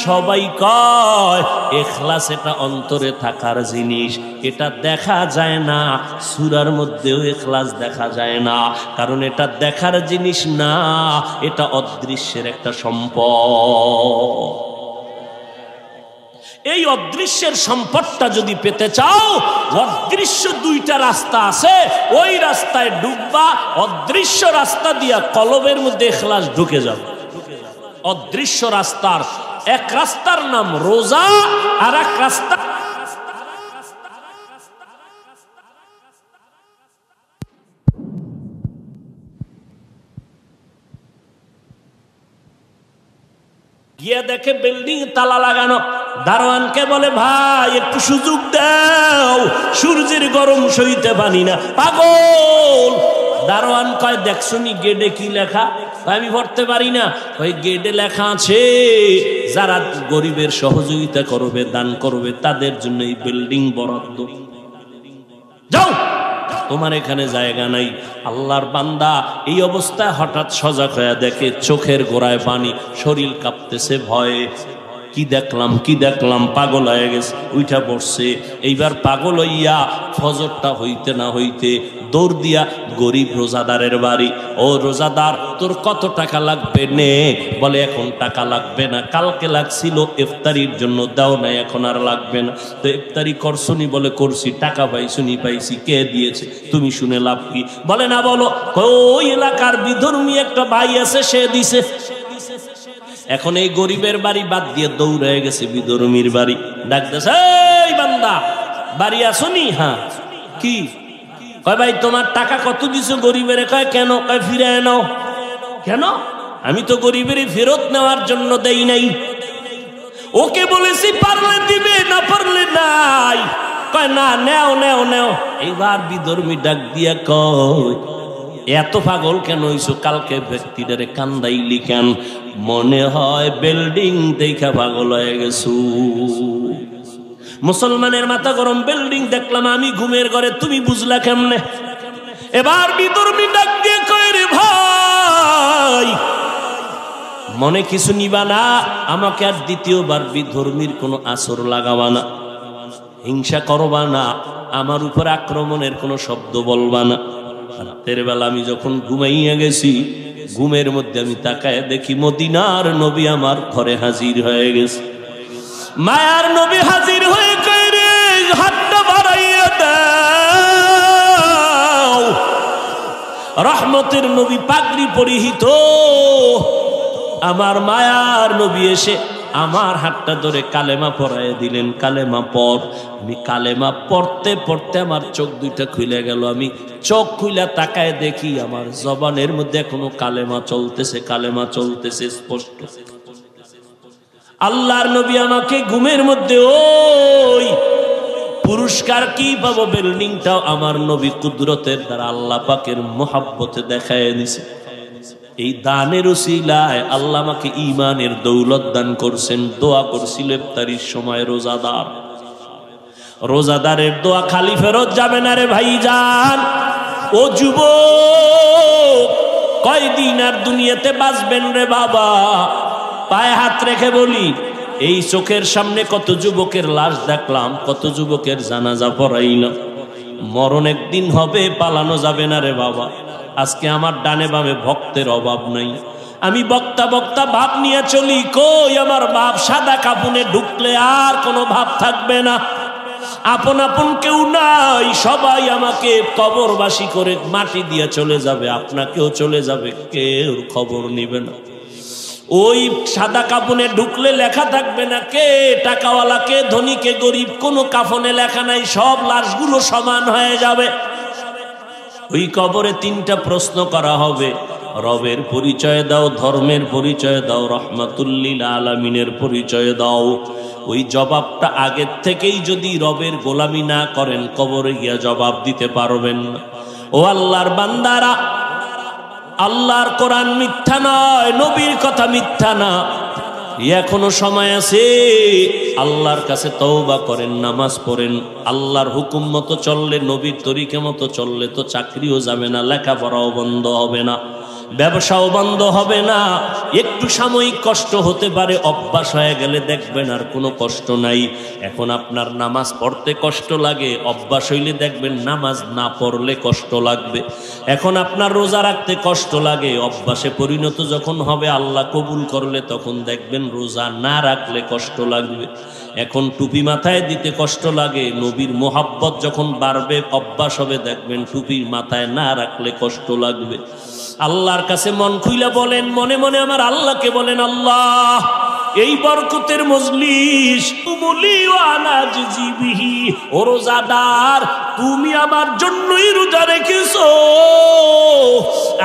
সবাই কয় ইখলাস এটা অন্তরে থাকার জিনিস, এটা দেখা যায় না। সূরার মধ্যেও ইখলাস দেখা যায় না, কারণ এটা দেখার জিনিস না, এটা অদৃশ্যের একটা সম্পদ। এই অদৃশ্যের সম্পদটা যদি পেতে চাও, অদৃশ্য দুইটা রাস্তা আছে, ওই রাস্তায় ঢুকবা, অদৃশ্য রাস্তা দিয়া কলবের মধ্যে ইখলাস ঢুকে যাবে। অদৃশ্য রাস্তার এক রাস্তার নাম রোজা, আর এক রাস্তা গিয়ে দেখে বিল্ডিং তালা লাগানো। দারোয়ানকে বলে, ভাই একটু সুযোগ দাও, সূর্যের গরম সইতে পারি না। পাগল। দারোয়ান কয়, দেখছনি গেটে কি লেখা? আমি পড়তে পারি না। ওই গেটে লেখা আছে, যারা গরিবের সহযোগিতা করবে, দান করবে, তাদের জন্য এই বিল্ডিং বরাদ্দ। যাও, তোমার এখানে জায়গা নাই। আল্লাহর বান্দা এই অবস্থায় হঠাৎ সজাগ হয়ে দেখে চোখের গোড়ায় পানি, শরীর কাঁপতেছে ভয়ে। কি দেখলাম পাগল হয়ে গেছে, উইঠা পড়ছে। এইবার পাগল হইয়া ফজরটা হইতে না হইতে দৌড় দিয়া গরিব রোজাদারের বাড়ি। ও রোজাদার, তোর কত টাকা লাগবে? নে। বলে এখন টাকা লাগবে না, কালকে লাগছিল ইফতারির জন্য, দাও নাই, এখন আর লাগবে না। তো ইফতারি করছনি? বলে করছি। টাকা পাইছনি? পাইছি। কে দিয়েছে? তুমি শুনে লাভ কি? বলে না। বলো। ওই এলাকার বিধর্মী একটা ভাই আছে, সে দিছে। এখন এই গরিবের বাড়ি বাদ দিয়ে দৌড় হয়ে গেছে বিধর্মীর বাড়ি। ডাকতেছে, এই বান্দা, বাড়ি আসনি? হ্যাঁ। কি? কয় ভাই তোমার টাকা কত দিছো গরিবের? কয় কেন? কয় ফিরে নাও। কেন? আমি তো গরিবেরই ফেরত নেওয়ার জন্য দেই নাই, ওকে বলেছি পারলে দিবে, না পারলে নাই। কয় না, নেও নেও নেও। এইবার বিধর্মী ডাক দিয়া কয়, এত পাগল কেন হইছো? কালকে ব্যক্তিটারে কান্দাইলি কেন? মনে হয় বিল্ডিং দেখা পাগল হয়ে গেছো। মুসলমানের মাথা গরম। বিল্ডিং দেখলাম আমি ঘুমের ঘরে, তুমি বুঝলা কেমনে? এবার বিধর্মী ডাক দিয়ে কয়, রে ভাই, মনে কিছু নিবা না, আমাকে আর দ্বিতীয়বার বিধর্মীর কোনো আসর লাগাবা না, হিংসা করবা না, আমার উপর আক্রমণের কোনো শব্দ বলবা না। রাতের বেলা আমি যখন ঘুমাইয়া গেছি, ঘুমের মধ্যে আমি তাকায় দেখি মদিনার নবী আমার ঘরে হাজির হয়ে গেছে। মায়ার নবী হাজির হয়ে কয়, রে হাতটা বাড়াইয়া দাও। রহমতের নবী পাগড়ি পরিহিত আমার মায়ার নবী এসে আমার হাতটা ধরে কালেমা পড়াইয়া দিলেন। কালেমা পড়। আমি কালেমা পড়তে পড়তে আমার চোখ দুইটা খুলে গেল। আমি চোখ খুলে তাকায় দেখি আমার জবানের মধ্যে এখনো কালেমা চলতেছে, কালেমা চলতেছে স্পষ্ট। আল্লাহর নবী আমাকে ঘুমের মধ্যে, ওই পুরস্কার কি পাবো, বিল্ডিংটাও আমার নবী কুদরতের দ্বারা আল্লাহ পাকের মোহাব্বতে দেখায় দিছে। এই দানের উসিলায় আল্লাহ আমাকে ঈমানের দৌলত দান করছেন। দোয়া করছিল ইফতারির সময় রোজাদার, রোজাদারের দোয়া খালি ফেরত যাবে না রে ভাইজান। ও যুবক, কয়দিন আর দুনিয়াতে বাঁচবেন রে বাবা? পায়ে হাত রেখে বলি, এই চোখের সামনে কত যুবকের লাশ দেখলাম, কত যুবকের জানাজা পড়াইলাম। মরণ একদিন হবে, পালানো যাবে না রে বাবা। আজকে আমার ডানে বামে ভক্তের অভাব নাই। আমি বক্তা বক্তা ভাব নিয়ে চলি, কই আমার বাপ সাদা কাপুনে ঢুকলে আর কোনো ভাব থাকবে না। আপন আপন কেউ নাই, সবাই আমাকে কবরবাসী করে মাটি দিয়ে চলে যাবে, আপনাকেও চলে যাবে, কেউ খবর নিবে না। ওই সাদা কাফনে ঢুকলে লেখা থাকবে না কে টাকাওয়ালা, কে ধনী, কে গরিব, কোনো কাফনে লেখা নাই, সব লাশগুলো সমান হয়ে যাবে। ওই কবরে তিনটা প্রশ্ন করা হবে, রবের পরিচয় দাও, ধর্মের পরিচয় দাও, রহমাতুল্লিল আলামিনের পরিচয় দাও। ওই জবাবটা আগের থেকেই যদি রবের গোলামি না করেন, কবরে গিয়া জবাব দিতে পারবেন না। ও আল্লাহর বান্দারা, আল্লাহর কোরআন মিথ্যা নয়, নবীর কথা মিথ্যা না। এখনো সময় আছে, আল্লাহর কাছে তওবা করেন, নামাজ পড়েন। আল্লাহর হুকুম মতো চললে, নবীর তরিকা মতো চললে তো চাকরিও যাবে না, লেখাপড়াও বন্ধ হবে না, ব্যবসাও বন্ধ হবে না। একটু সাময়িক কষ্ট হতে পারে, অভ্যাস হয়ে গেলে দেখবেন আর কোনো কষ্ট নাই। এখন আপনার নামাজ পড়তে কষ্ট লাগে, অভ্যাস হইলে দেখবেন নামাজ না পড়লে কষ্ট লাগবে। এখন আপনার রোজা রাখতে কষ্ট লাগে, অভ্যাসে পরিণত যখন হবে, আল্লাহ কবুল করলে তখন দেখবেন রোজা না রাখলে কষ্ট লাগবে। এখন টুপি মাথায় দিতে কষ্ট লাগে, নবীর মোহাব্বত যখন বাড়বে, অভ্যাস হবে, দেখবেন টুপির মাথায় না রাখলে কষ্ট লাগবে। আল্লাহর কাছে মন খুইলা বলেন, মনে মনে আমার আল্লাহকে বলেন, আল্লাহ এই বরকতের মজলিস তুমুলি ওয়ানা জিবিহি, ও রোজাদার তুমি আমার জন্যই রোজা রেখেছো,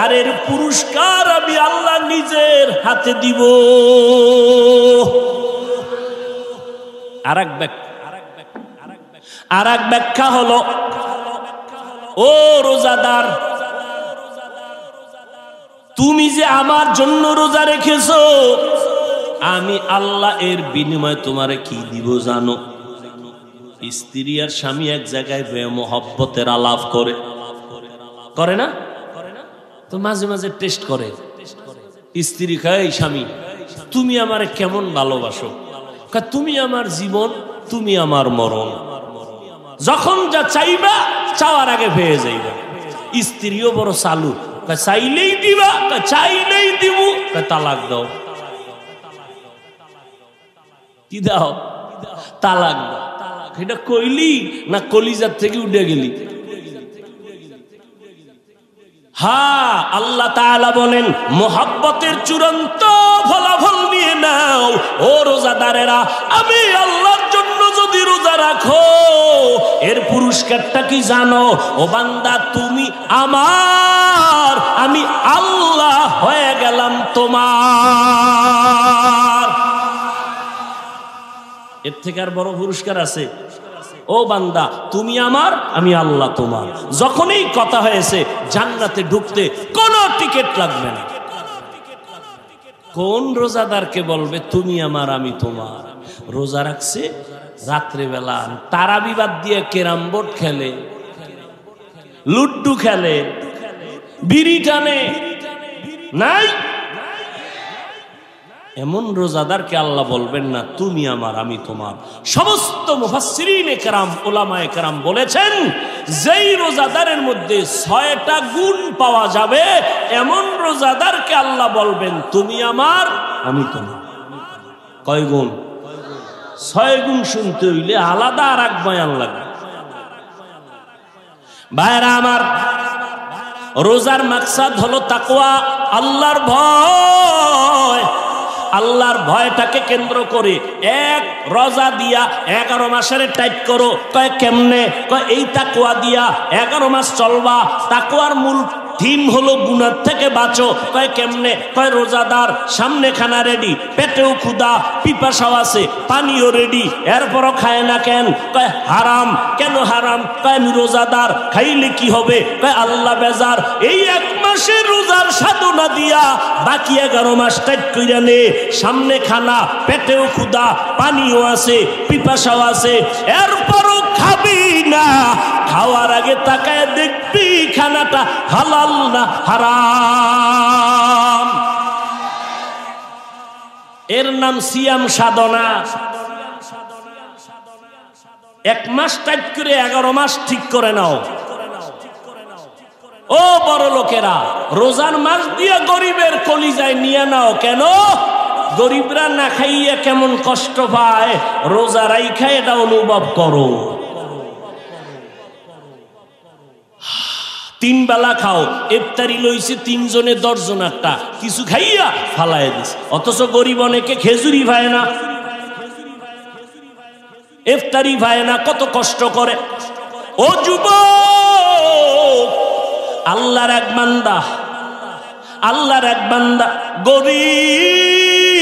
আর এর পুরস্কার আমি আল্লাহ নিজের হাতে দিব। আর এক ব্যাখ্যা হলো, ও রোজাদার তুমি যে আমার জন্য রোজা রেখেছো, আমি আল্লাহ এর বিনিময়ে তোমারে কি দিব জানো? স্ত্রী আর স্বামী এক জায়গায় মহব্বতের আলাপ করে, করে না? তো মাঝে মাঝে টেস্ট করে। স্ত্রী কয়, স্বামী তুমি আমারে কেমন ভালোবাসো? তুমি আমার জীবন, তুমি আমার মরণ, যখন যা চাইবা চাওয়ার আগে পেয়ে যাইবা। স্ত্রীও বড় চালু, চাইলেই দিবা, চাইলেই দিব, তালাক দাও। কি দাও? তালাক দাও। এটা কইলি না কলিজার থেকে উঠে গেলি? হ্যাঁ, আল্লাহ তাআলা বলেন মোহাব্বতের চূড়ান্ত ফলাফল নিয়ে নাও ও রোজাদারেরা। আমি আল্লাহর জন্য যদি রোজা রাখো, এর পুরস্কারটা কি জানো? ও বান্দা, তুমি আমার, আমি আল্লাহ হয়ে গেলাম তোমার। এর থেকে আর বড় পুরস্কার আছে? ও বান্দা, তুমি আমার, আমি আল্লাহ তোমার। যখনই কথা হয়েছে জান্নাতে ঢুকতে কোনো টিকিট লাগবে না। কোন রোজাদারকে বলবে তুমি আমার, আমি তোমার? রোজা রাখছে, রাত্রেবেলা তারাবি বাদ দিয়ে ক্যারাম বোর্ড খেলে, লুড্ডু খেলে, বিড়ি টানে, নাই? এমন রোজাদারকে আল্লাহ বলবেন না তুমি আমার, আমি তোমার। সমস্ত মুফাসসিরিনে কেরাম, উলামায়ে কেরাম বলেছেন, যেই রোজাদারের মধ্যে 6টা গুণ পাওয়া যাবে, এমন রোজাদারকে আল্লাহ বলবেন তুমি আমার, আমি তোমার। কয় গুণ? 6 গুণ শুনতে হইলে আলাদা আর এক বয়ান লাগবে। ভাইরা আমার, রোজার মাকসাদ হলো তাকওয়া, আল্লাহর ভয়। আল্লাহর ভয়টাকে কেন্দ্র করে এক রোজা দিয়া 11 মাসের টাইট করো। কয় কেমনে? কয় এই তাকওয়া দিয়া 11 মাস চলবা। তাকওয়ার মূল থিম হলো গুনাহ থেকে বাঁচো। কয় কেমনে? কয় রোজাদার, সামনে খানা রেডি, পেটেও ক্ষুধা, পিপাসাও আছে, পানিও রেডি, এরপরও খায় না কেন? কয় হারাম। কেন হারাম? কয় আমি রোজাদার, খাইলে কি হবে? কয় আল্লাহ বেজার। এই 1 মাসের রোজার সাধনা দিয়া বাকি 11 মাস টাইট কইরা নে। সামনে খানা, পেটেও ক্ষুধা, পানিও আছে, পিপাসাও আছে, এরপরও খাবি না। খাওয়ার আগে তাকায় দেখবি খানাটা হালাল না হারাম। এর নাম সিয়াম সাধনা। 1 মাস টাইট করে 11 মাস ঠিক করে নাও। ও বড় লোকেরা, রোজার মাস দিয়ে গরিবের কলিজায় নিয়ে নাও। কেন? গরিবরা না খাইয়া কেমন কষ্ট পায়, রোজা রাইখা এটা অনুভব করো। 3 বেলা খাও, ইফতারি লইছে 3 জনে 10 জনেরটা, কিছু খাইয়া ফালায় দিস। অথচ গরিব অনেকে খেজুরি পায় না, ইফতারি পায় না, কত কষ্ট করে। ও যুবক, আল্লাহর এক বান্দা, আল্লাহর এক বান্দা গরিব,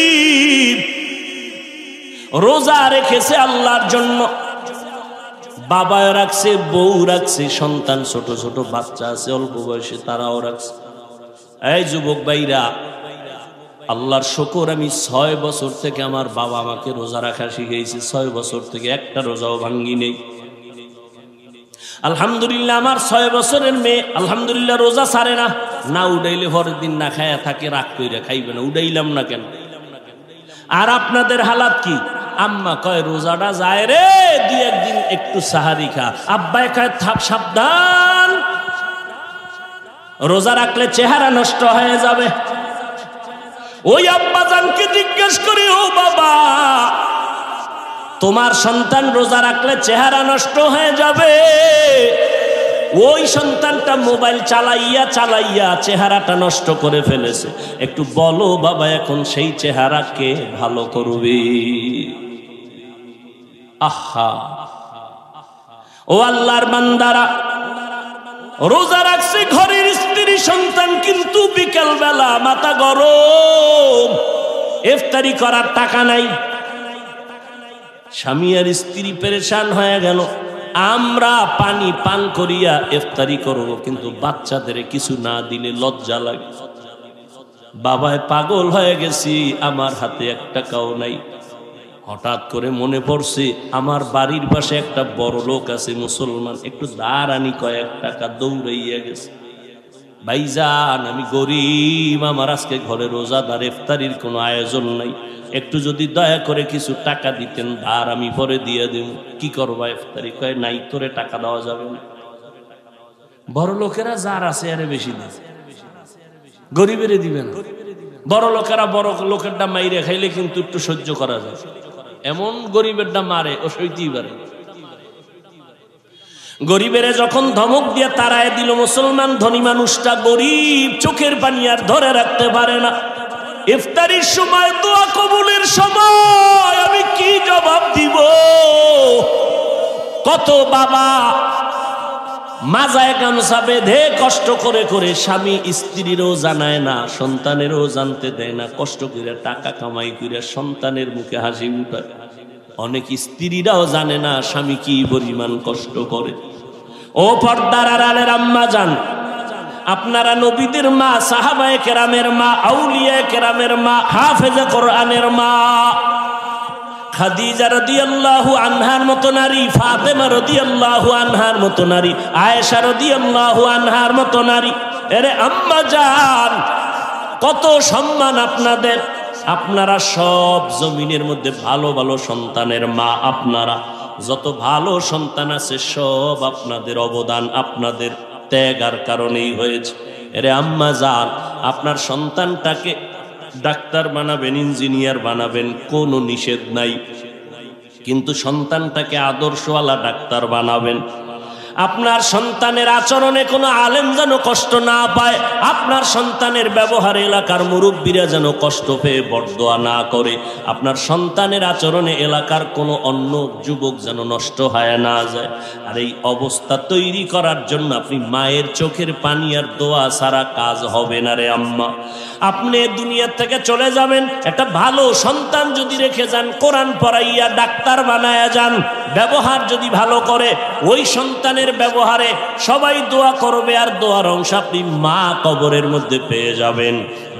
রোজা রেখেছে আল্লাহর জন্য। বাবাও রাখছে, বউ রাখছে, সন্তান ছোট ছোট বাচ্চা আছে অল্প বয়সে, তারাও রাখছে। এই যুবক ভাইরা, আল্লাহর শুকর, আমি 6 বছর থেকে আমার বাবা আমাকে রোজা রাখা শিখিয়েছে। 6 বছর থেকে একটা রোজাও ভাঙ্গি নেই। আলহামদুলিল্লাহ, আমার 6 বছরের মেয়ে আলহামদুলিল্লাহ রোজা ছাড়ে না। না উড়াইলে পরের দিন না খায়া থাকে, রাগ কইরা খাইবে না। উড়াইলাম না কেন? আর আপনাদের হালাত কি? আম্মা কয় রোজাটা যায় রে, 2-1 দিন একটু সাহারি খা। আব্বাই কয় থাক সাবধান, রোজা রাখলে চেহারা নষ্ট হয়ে যাবে। ওই আব্বা জানকে জিজ্ঞেস করি, ও বাবা, তোমার সন্তান রোজা রাখলে চেহারা নষ্ট হয়ে যাবে, ওই সন্তানটা মোবাইল চালাইয়া চালাইয়া চেহারাটা নষ্ট করে ফেলেছে, একটু বলো বাবা এখন সেই চেহারাকে ভালো করবে। আহা, ও আল্লাহর বান্দারা, রোজা রাখছে ঘরের স্ত্রী সন্তান, কিন্তু বিকেল বেলা মাথা গরম, ইফতারি করার টাকা নাই। স্বামী আর স্ত্রী পেরেশান হয়ে গেল। আমরা পানি পান করিয়া ইফতারি করব, কিন্তু বাচ্চাদের কিছু না দিলে লজ্জা লাগে। বাবায় পাগল হয়ে গেছি, আমার হাতে 1 টাকাও নাই। হঠাৎ করে মনে পড়ছে আমার বাড়ির পাশে একটা বড় লোক আছে মুসলমান, একটু দাঁড় আনি, কয়েক টাকা দৌড়াইয়া গেছে। ভাইজান আমি গরিব, আমার আজকে ঘরে রোজাদার, ইফতারির কোনো আয়োজন নাই, একটু যদি দয়া করে কিছু টাকা দিতেন ধার আমি পরে দিয়ে দেব। কি করবা ইফতারি? কয় নাই, তোরে টাকা দেওয়া যাবে না। বড় লোকেরা যার আছে আরে বেশি দেয়, গরিবেরে দিবেন। বড় লোকেরা বড় লোকেরটা মাইরে খাইলে কিন্তু একটু সহ্য করা যায়, এমন গরিবেরটা মারে ও সইতেই পারে। গরিবের যখন ধমক দিয়ে তারায় দিল মুসলমান, ধনী মানুষটা গরিব, চোখের পানি আর ধরে রাখতে পারে না। ইফতারির সময়, দোয়া কবুলের সময় আমি কি জবাব দিব? কত বাবা মাজায় গামছা বেঁধে কষ্ট করে করে, স্বামী স্ত্রীরও জানায় না, সন্তানেরও জানতে দেয় না, কষ্ট করে টাকা কামাই করে সন্তানের মুখে হাসি উঠায়। অনেক স্ত্রীরাও জানে না স্বামী কি পরিমাণ কষ্ট করে। ও পর্দার আড়ালের আম্মা জান, আপনারা নবীদের মা, সাহাবায়ে কেরামের মা, আউলিয়া কেরামের মা, হাফেজে কোরআনের মা, খাদিজা রাদিয়াল্লাহু আনহার মতো নারী, ফাতেমা রাদিয়াল্লাহু আনহার মতো নারী, আয়েশা রাদিয়াল্লাহু আনহার মতো নারী। আরে আম্মা জান, কত সম্মান আপনাদের। আপনারা সব জমিনের মধ্যে ভালো ভালো সন্তানের মা, আপনারা যত ভালো সন্তান আছে সব আপনাদের অবদান, আপনাদের ত্যাগার কারণেই হয়েছে। আরে আম্মা জান, আপনার সন্তানটাকে ডাক্তার বানাবেন, ইঞ্জিনিয়ার বানাবেন, কোনো নিষেধ নাই, কিন্তু সন্তানটাকে আদর্শওয়ালা ডাক্তার বানাবেন। আপনার সন্তানের আচরণে কোনো আলেম যেন কষ্ট না পায়, আপনার সন্তানের ব্যবহারে এলাকার মুরব্বীরা যেন কষ্ট পেয়ে বরদোয়া না করে, আপনার সন্তানের আচরণে এলাকার কোনো অন্য যুবক যেন নষ্ট হয়ে না যায়। আর এই অবস্থা তৈরি করার জন্য আপনি মায়ের চোখের পানি আর দোয়া ছাড়া কাজ হবে না রে আম্মা। আপনি দুনিয়া থেকে চলে যাবেন, একটা ভালো সন্তান যদি রেখে যান, কোরআন পড়াইয়া ডাক্তার বানায়া যান, ব্যবহার যদি ভালো করে, ওই সন্তানের ব্যবহারে সবাই দোয়া করবে, আর দোয়ার অংশ আপনি মা কবরের মধ্যে পেয়ে যাবেন।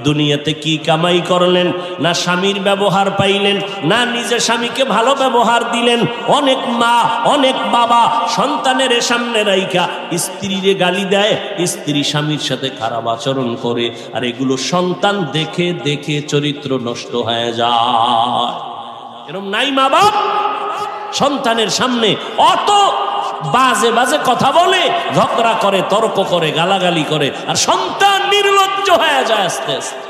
দুনিয়াতে কি কামাই করলেন? না স্বামীর ব্যবহার পাইলেন, না নিজে স্বামীকে ভালো ব্যবহার দিলেন। অনেক মা, অনেক বাবা সন্তানের সামনে রাইখা স্ত্রীরে গালি দেয়, স্ত্রী স্বামীর সাথে খারাপ আচরণ করে, আর এগুলো সন্তান দেখে দেখে চরিত্র নষ্ট হয়ে যায়। এরকম নাই মা বাপ? সন্তানের সামনে অত বাজে বাজে কথা বলে, ঝগড়া করে, তর্ক করে, গালাগালি করে, আর সন্তান নির্লজ্জ হয়ে যায় আস্তে আস্তে।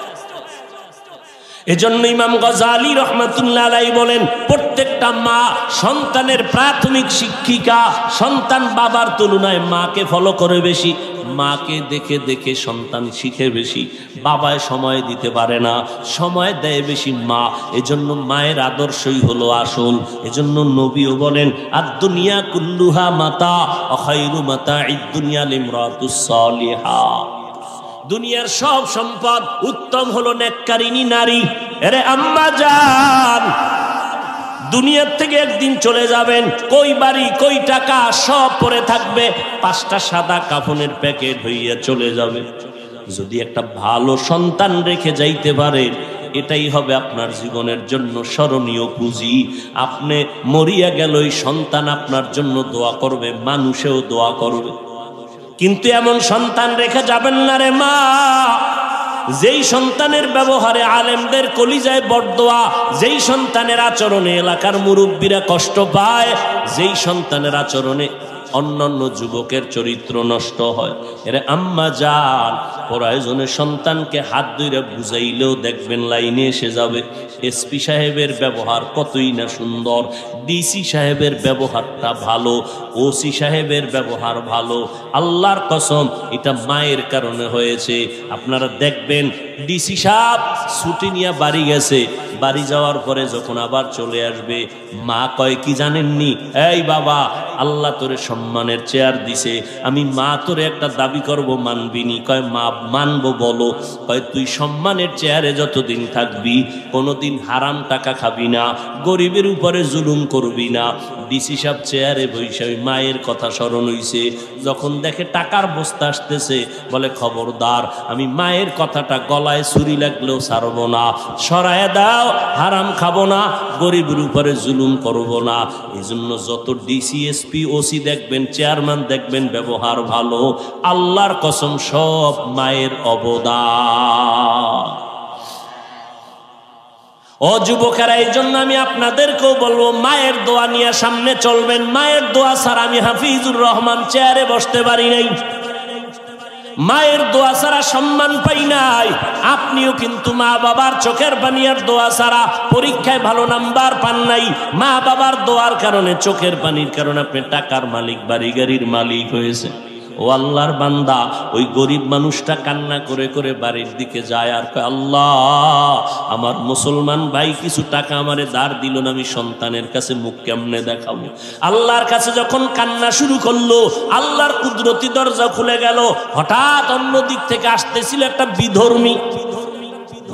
এজন্য ইমাম গজালি রহমাতুল্লাহ আলাইহি বলেন, প্রত্যেকটা মা সন্তানের প্রাথমিক শিক্ষিকা। সন্তান বাবার তুলনায় মাকে ফলো করে বেশি, মাকে দেখে দেখে সন্তান শিখে বেশি। বাবায় সময় দিতে পারে না, সময় দেয় বেশি মা। এজন্য মায়ের আদর্শই হলো আসল। এজন্য নবীও বলেন, আদ-দুনিয়া কুল্লুহা মাতা ওয়া খায়রু মাতা'id দুনিয়া লিমরাতুস সালিহা। দুনিয়ার সব সম্পদ উত্তম হলো নেককারিনী নারী। আরে আম্মা জান, দুনিয়ার থেকে একদিন চলে যাবেন, কই বাড়ি কই টাকা সব পড়ে থাকবে, 5টা সাদা কাফনের প্যাকেট হইয়া চলে যাবে। যদি একটা ভালো সন্তান রেখে যাইতে পারেন, এটাই হবে আপনার জীবনের জন্য স্মরণীয় পুঁজি। আপনি মরিয়া গেলেই সন্তান আপনার জন্য দোয়া করবে, মানুষেও দোয়া করবে। কিন্তু এমন সন্তান রেখে যাবেন না রে মা, যেই সন্তানের ব্যবহারে আলেমদের কলিজায় বরদোয়া, যেই সন্তানের আচরণে এলাকার মুরব্বীরা কষ্ট পায়, যেই সন্তানের আচরণে অন্যান্য যুবকের চরিত্র নষ্ট হয়। এর আম্মা জান, প্রয়োজনে সন্তানকে হাত ধরে বুঝাইলেও দেখবেন লাইনে এসে যাবে। এসপি সাহেবের ব্যবহার কতই না সুন্দর, ডিসি সাহেবের ব্যবহারটা ভালো, ওসি সাহেবের ব্যবহার ভালো। আল্লাহর কসম, এটা মায়ের কারণে হয়েছে। আপনারা দেখবেন ডিসি সাহেব ছুটি নিয়ে বাড়ি গেছে, বাড়ি যাওয়ার পরে যখন আবার চলে আসবে, মা কয় কি জানেননি, এই বাবা আল্লাহ তোরে সম্মানের চেয়ার দিছে, আমি মা তোরে একটা দাবি করব, মানবিনি? কয় মা মানবো, বলো। কয় তুই সম্মানের চেয়ারে যতদিন থাকবি, কোনোদিন হারাম টাকা খাবি না, গরিবের উপরে জুলুম করবি না। ডিসি সাহেব চেয়ারে বসে মায়ের কথা স্মরণ হইছে, যখন দেখে টাকার বস্তা আসতেছে, বলে খবরদার, আমি মায়ের কথাটা গলায় ছুরি লাগলেও ছাড়বো না, সরায় দাও, হারাম খাবো না, গরিবের উপরে জুলুম করবো না। এই জন্য যত ডিসি, এসপি, ওসি দেখবেন, চেয়ারম্যান দেখবেন ব্যবহার ভালো, আল্লাহর কসম সব মা মায়ের অবদান। ও যুবকেরা, এই জন্য আমি আপনাদেরকেও বলবো, মায়ের দোয়া নিয়ে সামনে চলবেন। মায়ের দোয়া ছাড়া আমি হাফিজুর রহমান চেয়ারে বসতে পারি নাই, মায়ের দোয়া ছাড়া সম্মান পাই নাই। আপনিও কিন্তু মা বাবার চোখের পানির দোয়া ছাড়া পরীক্ষায় ভালো নাম্বার পান নাই। মা বাবার দোয়ার কারণে, চোখের পানির কারণে আপনি টাকার মালিক, বাড়ি গাড়ির মালিক হয়েছে। ও আল্লাহর বান্দা, ওই গরিব মানুষটা কান্না করে করে বাড়ির দিকে যায় আর কয়, আল্লাহ আমার মুসলমান ভাই কিছু টাকা আমারে ধার দিল না, আমি সন্তানের কাছে মুখ কেমনে দেখাবো। আল্লাহর কাছে যখন কান্না শুরু করলো, আল্লাহর কুদরতি দরজা খুলে গেল। হঠাৎ অন্য দিক থেকে আসতেছিল একটা বিধর্মী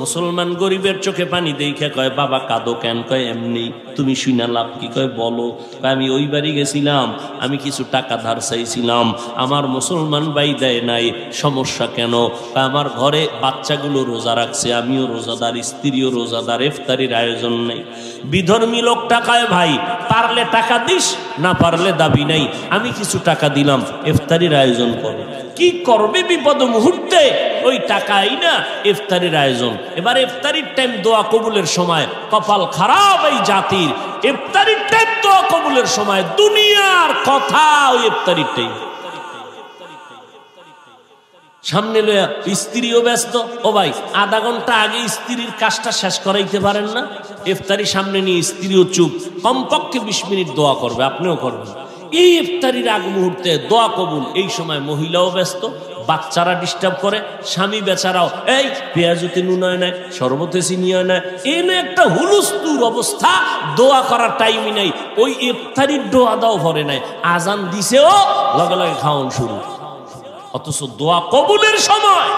মুসলমান, গরিবের চোখে পানি দেখে কয়, বাবা কাঁদো কেন? কয় এমনি। তুমি শুনা লাভ কি? কয় বলো। কয় আমি ওই বাড়ি গেছিলাম, আমি কিছু টাকা ধার চাইছিলাম, আমার মুসলমান ভাই দেয় নাই। সমস্যা কেন? কয় আমার ঘরে বাচ্চাগুলো রোজা রাখছে, আমিও রোজাদার, স্ত্রীও রোজাদার, ইফতারির আয়োজন নেই। বিধর্মী লোকটা কয়, ভাই পারলে টাকা দিস, না পারলে দাবি নাই, আমি কিছু টাকা দিলাম, ইফতারির আয়োজন করো। কি করবে বিপদ মুহূর্তে? ওই টাকাই না ইফতারির আয়োজন। এবার ইফতারির টাইম, দোয়া কবুলের সময়, কপাল খারাপ এই জাতির। ইফতারির টাইম, দোয়া কবুলের সময়, দুনিয়ার কথা ওই ইফতারির টাইম। সামনে লইয়া স্ত্রীও ব্যস্ত। ও ভাই, আধা ঘন্টা আগে স্ত্রীর কাজটা শেষ করাইতে পারেন না? ইফতারি সামনে নিয়ে স্ত্রীও চুপ, কমপক্ষে 20 মিনিট দোয়া করবে, আপনিও করবেন। এই ইফতারির আগ মুহূর্তে দোয়া কবুল। এই সময় মহিলাও ব্যস্ত, বাচ্চারা ডিস্টার্ব করে, স্বামী বেচারাও, এই পেঁয়াজুতে নুন হয় নাই, শরবতে চিনি হয় না, এনে একটা হুলুস্তুর অবস্থা। দোয়া করার টাইমই নাই। ওই ইফতারির দোয়া দাও ভরে নাই, আজান দিছেও লগে লগে খাওয়ান শুরু। অথচ দোয়া কবুলের সময়।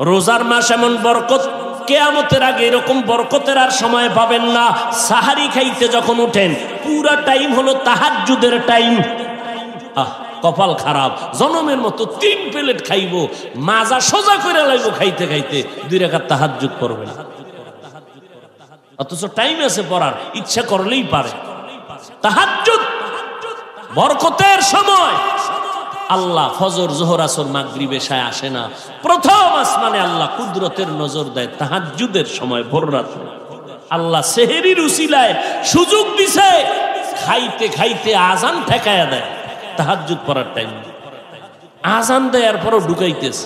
রোজার মাস এমন বরকত, কিয়ামতের আগে এরকম বরকতের আর সময় পাবেন না। সাহারি খাইতে যখন উঠেন, পুরা টাইম হলো তাহাজ্জুদের টাইম। কপাল খারাপ, জনমের মতো 3 প্লেট খাইব, মাজা সোজা করে লাইব খাইতে খাইতে, 2 রাকাত তাহাজ্জুদ করবেন। অথচ টাইম আছে পড়ার, ইচ্ছা করলেই পারে। তাহাজ্জুদ বরকতের সময়। আল্লাহ ফজর, যোহর, আসর, মাগরিব, এশায় আসে না। প্রথম আসমানে আল্লাহ কুদরতের নজর দেয় তাহাজ্জুদের সময়, ভোর রাতে। আল্লাহ সেহেরির উসিলায় সুযোগ দিছে, খাইতে খাইতে আজান ঠেকায়া দেয়। তাহাজ্জুদ পড়ার টাইম আজান দেয়, এরপরও ঢুকাইতেছে।